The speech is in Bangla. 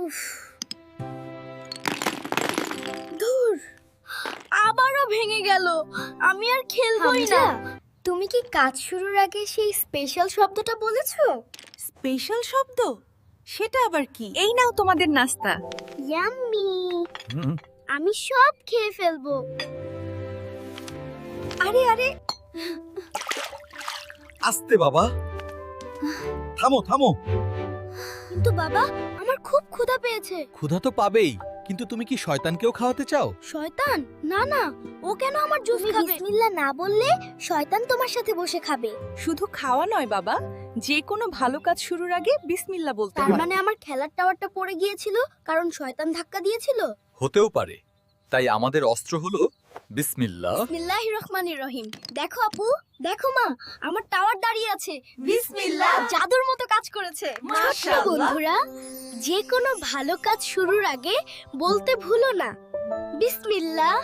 উফ ধুর, আবারও ভেঙে গেল। আমি আর খেলবই না। তুমি কি কাজ শুরুর আগে সেই স্পেশাল শব্দটা বলেছো? স্পেশাল শব্দ? সেটা আবার কি? এই নাও তোমাদের নাস্তা। ইয়াম্মি, আমি সব খেয়ে ফেলবো। আরে আরে, আস্তে বাবা, থামো থামো। কিন্তু বাবা, আমার খুব ক্ষুধা পেয়েছে। ক্ষুধা তো পাবেই, কিন্তু তুমি কি শয়তানকেও খাওয়াতে চাও? শয়তান? না না, ও কেন আমার জুস খাবে? বিসমিল্লাহ না বললে শয়তান তোমার সাথে বসে খাবে। শুধু খাওয়া নয় বাবা, যে কোনো ভালো কাজ শুরুর আগে বিসমিল্লাহ বলতে তার হয়। মানে আমার খেলার টাওয়ারটা পড়ে গিয়েছিল কারণ শয়তান ধাক্কা দিয়েছিল। হতেও পারে, তাই আমাদের অস্ত্র হলো বিসমিল্লাহ। বিসমিল্লাহির রহমানির রহিম। দেখো আপু, দেখো মা, আমার টাওয়ার দাঁড়িয়ে আছে। বিসমিল্লাহ, জাদুর মতো কাজ করেছে। মাশাআল্লাহ। বন্ধুরা, যে কোনো ভালো কাজ শুরুর আগে বলতে ভুলো না বিসমিল্লাহ।